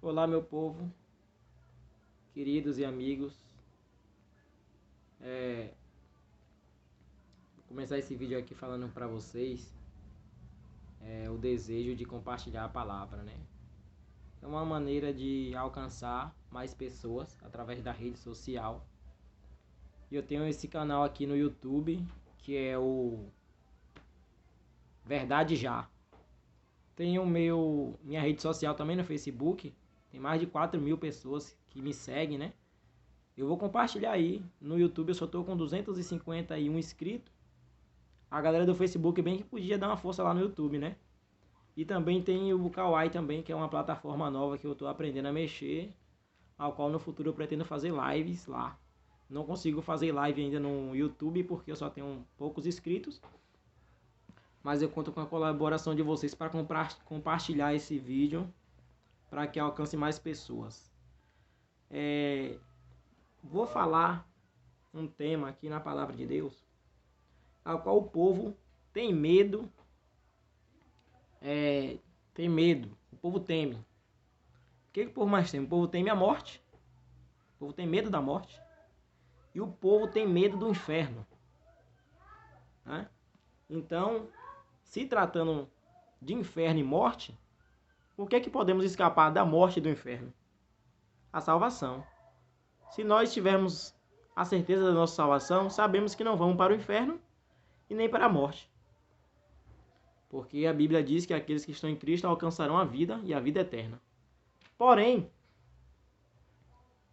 Olá, meu povo, queridos e amigos. Vou começar esse vídeo aqui falando para vocês o desejo de compartilhar a palavra, né? É uma maneira de alcançar mais pessoas através da rede social. E eu tenho esse canal aqui no YouTube, que é o Verdade Já. Tenho minha rede social também no Facebook. Tem mais de 4.000 pessoas que me seguem, né? Eu vou compartilhar aí. No YouTube eu só tô com 251 inscritos. A galera do Facebook bem que podia dar uma força lá no YouTube, né? E também tem o Kawaii também, que é uma plataforma nova que eu tô aprendendo a mexer, ao qual no futuro eu pretendo fazer lives lá. Não consigo fazer live ainda no YouTube porque eu só tenho poucos inscritos. Mas eu conto com a colaboração de vocês para compartilhar esse vídeo para que alcance mais pessoas. Vou falar um tema aqui na palavra de Deus, ao qual o povo tem medo. O povo teme. O que o povo mais teme? O povo teme a morte. O povo tem medo da morte. E o povo tem medo do inferno, né? Então, se tratando de inferno e morte, o que podemos escapar da morte e do inferno? A salvação. Se nós tivermos a certeza da nossa salvação, sabemos que não vamos para o inferno e nem para a morte. Porque a Bíblia diz que aqueles que estão em Cristo alcançarão a vida e a vida eterna. Porém,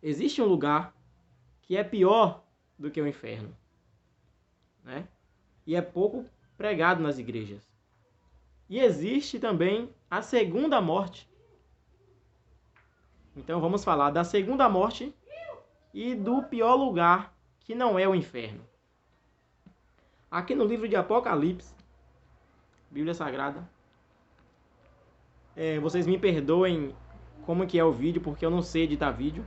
existe um lugar que é pior do que o inferno, né? E é pouco pregado nas igrejas. E existe também a segunda morte. Então vamos falar da segunda morte e do pior lugar, que não é o inferno. Aqui no livro de Apocalipse, Bíblia Sagrada, vocês me perdoem como que é o vídeo, porque eu não sei editar vídeo.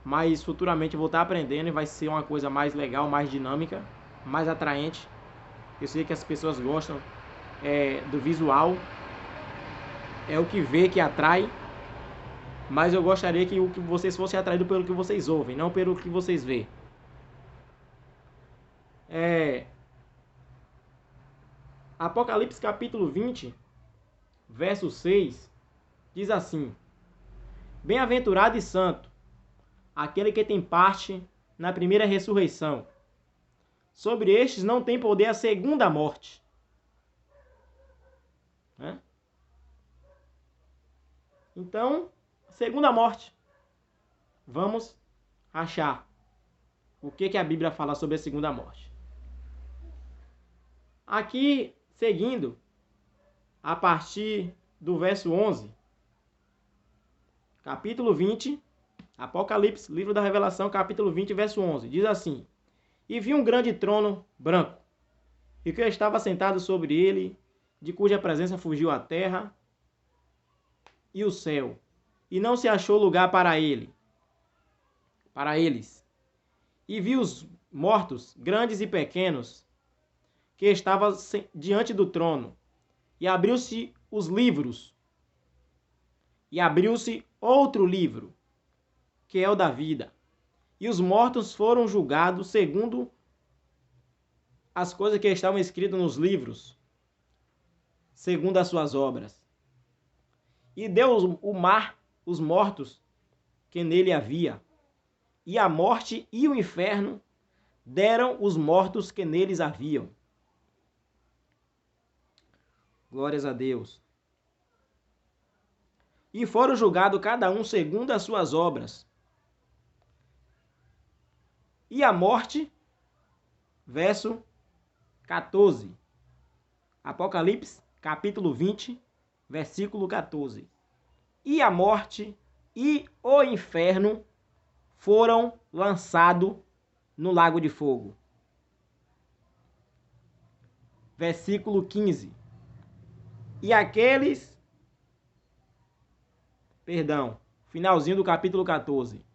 Mas futuramente eu vou estar aprendendo e vai ser uma coisa mais legal, mais dinâmica, mais atraente. Eu sei que as pessoas gostam do visual, é o que vê que atrai. Mas eu gostaria que vocês fossem atraídos pelo que vocês ouvem, não pelo que vocês vê. Apocalipse capítulo 20, verso 6, diz assim: Bem-aventurado e santo, aquele que tem parte na primeira ressurreição. Sobre estes não tem poder a segunda morte. Então, segunda morte. Vamos achar o que a Bíblia fala sobre a segunda morte. Aqui, seguindo, a partir do verso 11, capítulo 20, Apocalipse, livro da Revelação, capítulo 20, verso 11, diz assim: E vi um grande trono branco, e que estava sentado sobre ele, de cuja presença fugiu a terra e o céu, e não se achou lugar para eles. E vi os mortos, grandes e pequenos, que estavam diante do trono, e abriu-se os livros, e abriu-se outro livro, que é o da vida. E os mortos foram julgados segundo as coisas que estavam escritas nos livros, segundo as suas obras. E deu o mar os mortos que nele havia, e a morte e o inferno deram os mortos que neles haviam. Glórias a Deus. E foram julgados cada um segundo as suas obras. E a morte, verso 14. Apocalipse, capítulo 20, versículo 14. E a morte e o inferno foram lançados no lago de fogo. Versículo 15. E finalzinho do capítulo 14.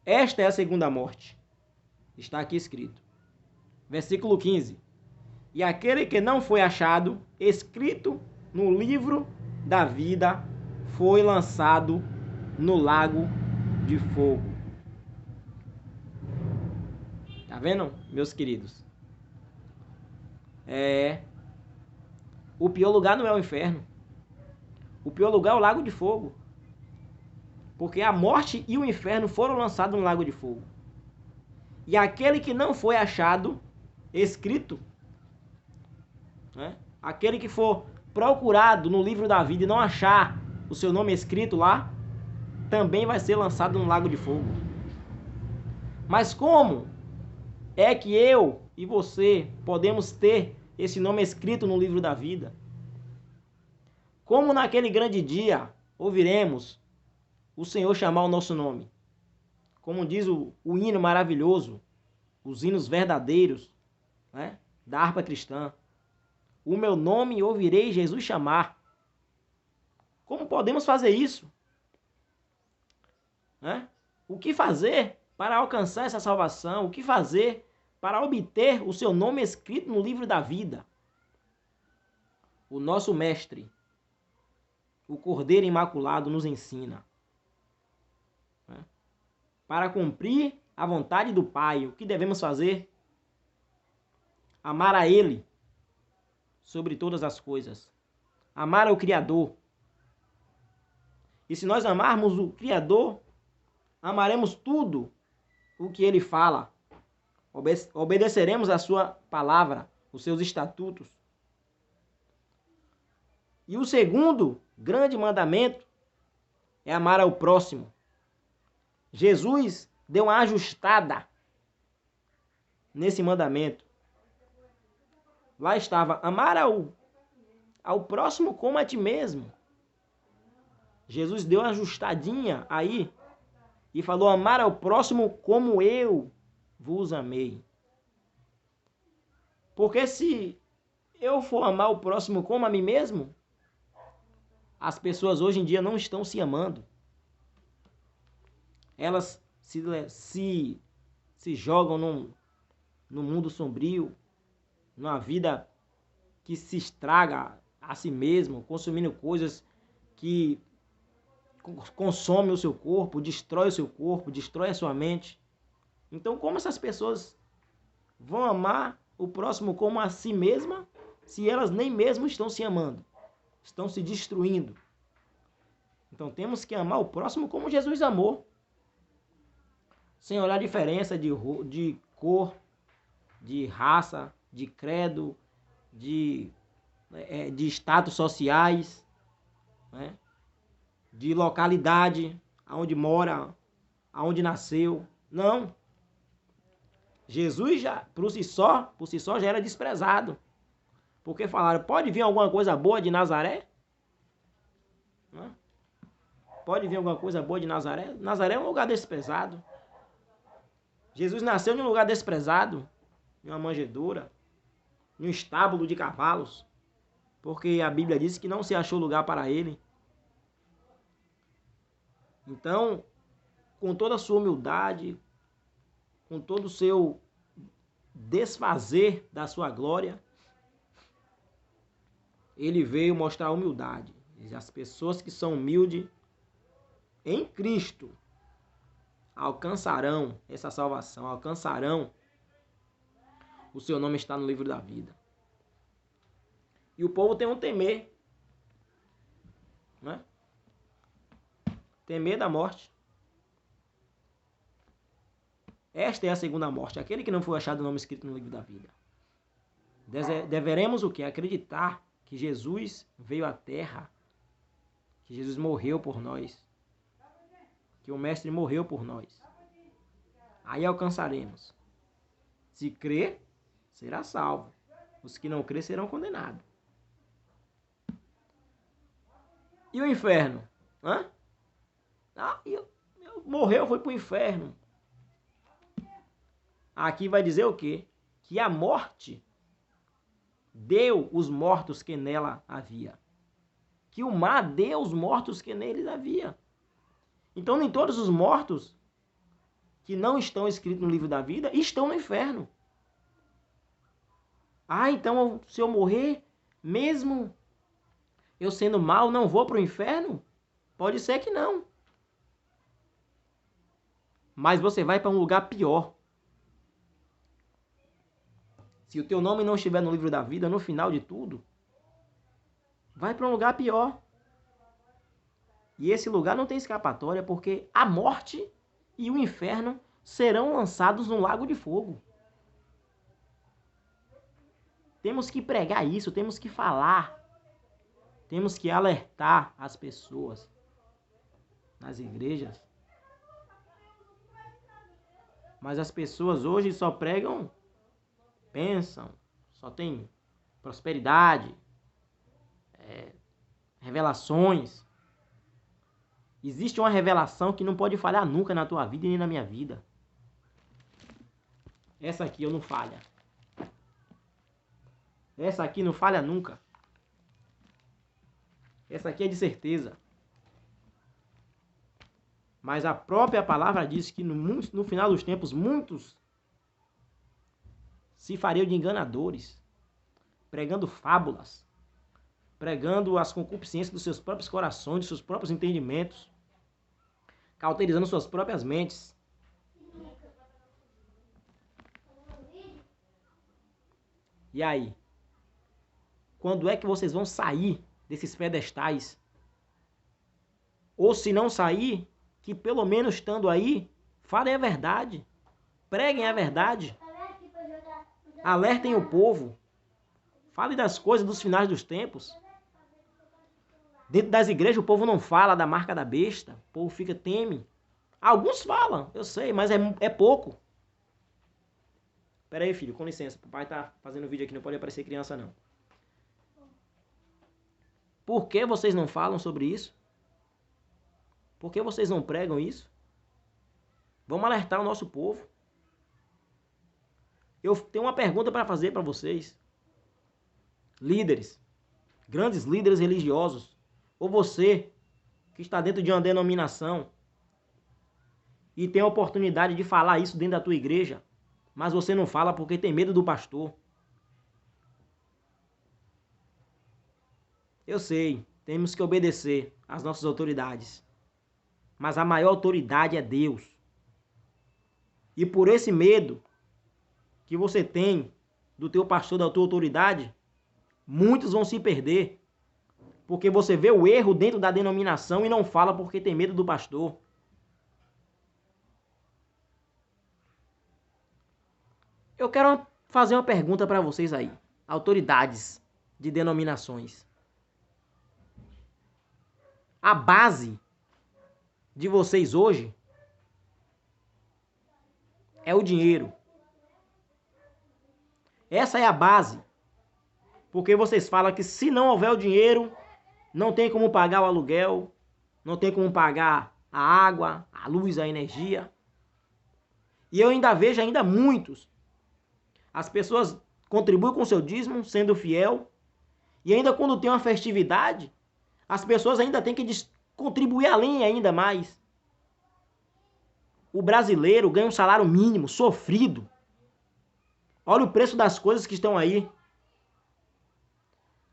Esta é a segunda morte. Está aqui escrito. Versículo 15. E aquele que não foi achado escrito no livro da vida foi lançado no lago de fogo. Tá vendo, meus queridos? O pior lugar não é o inferno. O pior lugar é o lago de fogo. Porque a morte e o inferno foram lançados no lago de fogo. E aquele que não foi achado escrito, né? Aquele que for procurado no livro da vida e não achar o seu nome escrito lá, também vai ser lançado no lago de fogo. Mas como é que eu e você podemos ter esse nome escrito no livro da vida? Como naquele grande dia ouviremos o Senhor chamar o nosso nome? Como diz o hino maravilhoso, os hinos verdadeiros, né, da harpa cristã. O meu nome ouvirei Jesus chamar. Como podemos fazer isso? Né? O que fazer para alcançar essa salvação? O que fazer para obter o seu nome escrito no livro da vida? O nosso mestre, o Cordeiro Imaculado, nos ensina. Né? Para cumprir a vontade do Pai, o que devemos fazer? Amar a Ele sobre todas as coisas. Amar ao Criador. E se nós amarmos o Criador, amaremos tudo o que Ele fala. Obedeceremos a sua palavra, os seus estatutos. E o segundo grande mandamento é amar ao próximo. Jesus deu uma ajustada nesse mandamento. Lá estava, amar ao próximo como a ti mesmo. Jesus deu uma ajustadinha aí e falou, amar ao próximo como eu vos amei. Porque se eu for amar o próximo como a mim mesmo, as pessoas hoje em dia não estão se amando. Elas se jogam num mundo sombrio, numa vida que se estraga a si mesmo, consumindo coisas que consomem o seu corpo, destrói o seu corpo, destrói a sua mente. Então, como essas pessoas vão amar o próximo como a si mesma, se elas nem mesmo estão se amando, estão se destruindo? Então, temos que amar o próximo como Jesus amou, sem olhar a diferença de cor, de raça, de credo, de status sociais, né? De localidade, aonde mora, aonde nasceu. Não. Jesus já, por si só já era desprezado. Porque falaram, pode vir alguma coisa boa de Nazaré? Não? Pode vir alguma coisa boa de Nazaré? Nazaré é um lugar desprezado. Jesus nasceu em um lugar desprezado, em uma manjedoura, em um estábulo de cavalos, porque a Bíblia diz que não se achou lugar para ele. Então, com toda a sua humildade, com todo o seu desfazer da sua glória, ele veio mostrar humildade. E as pessoas que são humildes em Cristo alcançarão essa salvação, alcançarão o seu nome está no livro da vida. E o povo tem um temer, né? Temer da morte. Esta é a segunda morte, aquele que não foi achado o nome escrito no livro da vida. Deveremos o quê? Acreditar que Jesus veio à terra, que Jesus morreu por nós, que o Mestre morreu por nós. Aí alcançaremos. Se crer, será salvo. Os que não crer serão condenados. E o inferno? Hã? Morreu, foi para o inferno. Aqui vai dizer o quê? Que a morte deu os mortos que nela havia. Que o mar deu os mortos que neles havia. Então nem todos os mortos que não estão escritos no livro da vida estão no inferno. Então se eu morrer, mesmo eu sendo mal, não vou para o inferno? Pode ser que não. mas você vai para um lugar pior. Se o teu nome não estiver no livro da vida, no final de tudo, vai para um lugar pior. E esse lugar não tem escapatória, porque a morte e o inferno serão lançados no lago de fogo. Temos que pregar isso, temos que falar, temos que alertar as pessoas nas igrejas. Mas as pessoas hoje só pregam, pensam, só tem prosperidade, revelações. Existe uma revelação que não pode falhar nunca na tua vida e nem na minha vida. Essa aqui eu não falha. Essa aqui não falha nunca. Essa aqui é de certeza. Mas a própria palavra diz que no final dos tempos, muitos se fariam de enganadores, pregando fábulas, pregando as concupiscências dos seus próprios corações, dos seus próprios entendimentos, cauterizando suas próprias mentes. E aí? Quando é que vocês vão sair desses pedestais? Ou se não sair, que pelo menos estando aí, falem a verdade. Preguem a verdade. Alertem o povo. Falem das coisas dos finais dos tempos. Dentro das igrejas o povo não fala da marca da besta. O povo teme. Alguns falam, eu sei, mas é pouco. Pera aí, filho, com licença. O papai tá fazendo vídeo aqui, não pode aparecer criança não. Por que vocês não falam sobre isso? Por que vocês não pregam isso? Vamos alertar o nosso povo. Eu tenho uma pergunta para fazer para vocês. Líderes, grandes líderes religiosos, ou você que está dentro de uma denominação e tem a oportunidade de falar isso dentro da tua igreja, mas você não fala porque tem medo do pastor. Eu sei, temos que obedecer às nossas autoridades, mas a maior autoridade é Deus. E por esse medo que você tem do teu pastor, da tua autoridade, muitos vão se perder, porque você vê o erro dentro da denominação e não fala porque tem medo do pastor. Eu quero fazer uma pergunta para vocês aí, autoridades de denominações. A base de vocês hoje é o dinheiro. Essa é a base. Porque vocês falam que se não houver o dinheiro, não tem como pagar o aluguel, não tem como pagar a água, a luz, a energia. E eu ainda vejo muitos. As pessoas contribuem com o seu dízimo, sendo fiel. E ainda quando tem uma festividade, as pessoas ainda têm que contribuir além ainda mais. O brasileiro ganha um salário mínimo, sofrido. Olha o preço das coisas que estão aí.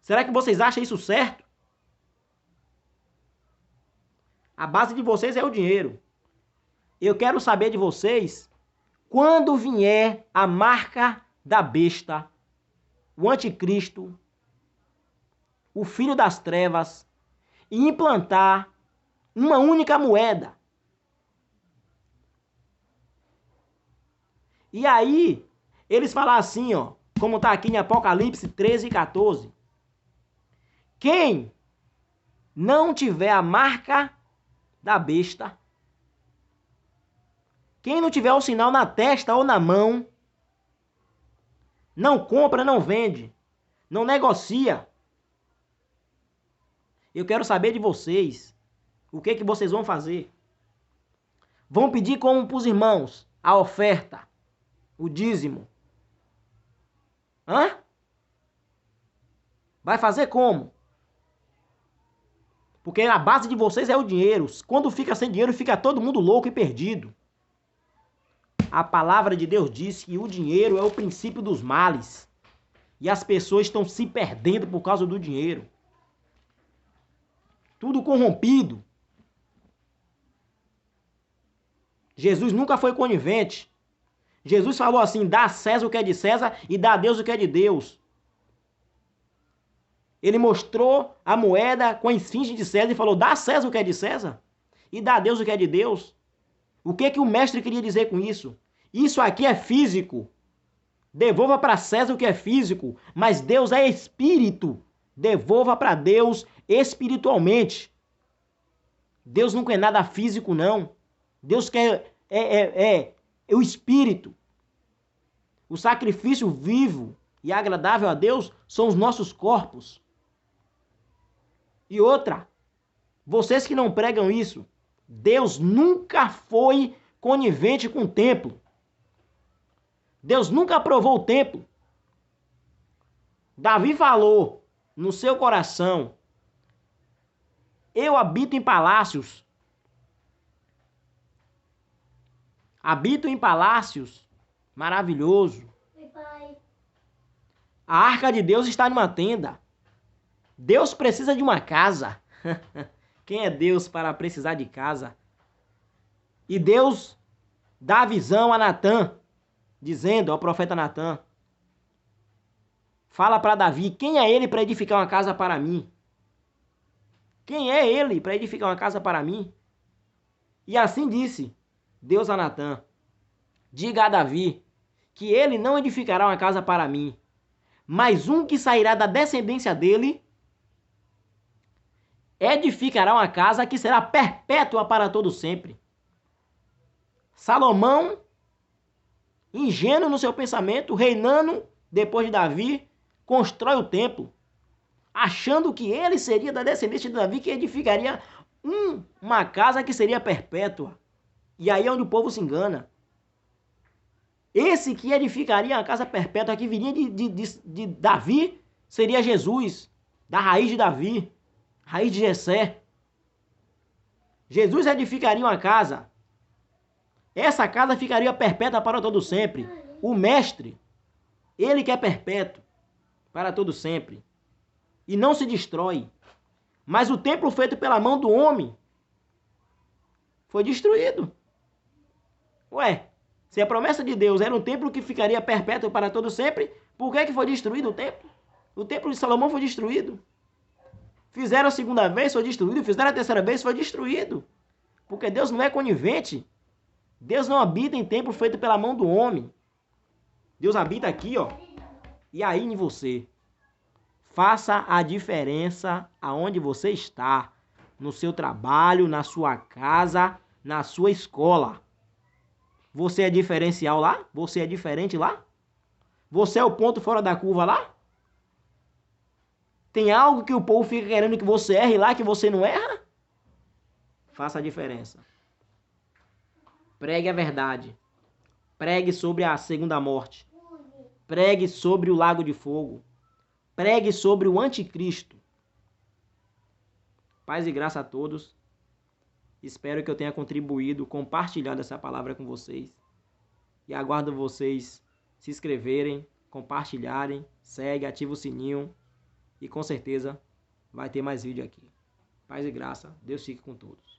Será que vocês acham isso certo? A base de vocês é o dinheiro. Eu quero saber de vocês, quando vier a marca da besta, o anticristo, o filho das trevas, e implantar uma única moeda. E aí, eles falam assim, ó, como está aqui em Apocalipse 13 e 14. Quem não tiver a marca da besta, quem não tiver o sinal na testa ou na mão, não compra, não vende, não negocia. Eu quero saber de vocês, o que vocês vão fazer? Vão pedir como para os irmãos a oferta, o dízimo? Hã? Vai fazer como? Porque a base de vocês é o dinheiro. Quando fica sem dinheiro, fica todo mundo louco e perdido. A palavra de Deus diz que o dinheiro é o princípio dos males. E as pessoas estão se perdendo por causa do dinheiro. Tudo corrompido. Jesus nunca foi conivente. Jesus falou assim: dá a César o que é de César e dá a Deus o que é de Deus. Ele mostrou a moeda com a esfinge de César e falou: dá a César o que é de César e dá a Deus o que é de Deus. O que o mestre queria dizer com isso? Isso aqui é físico. Devolva para César o que é físico, mas Deus é espírito. Devolva para Deus espiritualmente. Deus não quer nada físico, não. Deus quer o espírito. O sacrifício vivo e agradável a Deus são os nossos corpos. E outra, vocês que não pregam isso, Deus nunca foi conivente com o templo. Deus nunca aprovou o templo. Davi falou no seu coração: eu habito em palácios. Habito em palácios. Maravilhoso. A arca de Deus está numa tenda. Deus precisa de uma casa. Quem é Deus para precisar de casa? E Deus dá a visão a Natã, dizendo ao profeta Natã: fala para Davi, quem é ele para edificar uma casa para mim? Quem é ele para edificar uma casa para mim? E assim disse Deus a Natã: diga a Davi que ele não edificará uma casa para mim, mas um que sairá da descendência dele edificará uma casa que será perpétua para todo sempre. Salomão, ingênuo no seu pensamento, reinando depois de Davi, constrói o templo, achando que ele seria da descendência de Davi, que edificaria uma casa que seria perpétua. E aí é onde o povo se engana. Esse que edificaria a casa perpétua, que viria de Davi, seria Jesus, da raiz de Davi, raiz de Jessé. Jesus edificaria uma casa. Essa casa ficaria perpétua para todo sempre. O mestre, ele que é perpétuo para todo sempre. E não se destrói. Mas o templo feito pela mão do homem foi destruído. Ué, se a promessa de Deus era um templo que ficaria perpétuo para todo sempre, por que foi destruído o templo? O templo de Salomão foi destruído. Fizeram a segunda vez, foi destruído. Fizeram a terceira vez, foi destruído. Porque Deus não é conivente. Deus não habita em templo feito pela mão do homem. Deus habita aqui, ó. E aí em você. Faça a diferença aonde você está. No seu trabalho, na sua casa, na sua escola. Você é diferencial lá? Você é diferente lá? Você é o ponto fora da curva lá? Tem algo que o povo fica querendo que você erre lá, que você não erra? Faça a diferença. Pregue a verdade. Pregue sobre a segunda morte. Pregue sobre o lago de fogo. Pregue sobre o anticristo. Paz e graça a todos. Espero que eu tenha contribuído, compartilhado essa palavra com vocês. E aguardo vocês se inscreverem, compartilharem, segue, ativa o sininho. E com certeza vai ter mais vídeo aqui. Paz e graça. Deus fique com todos.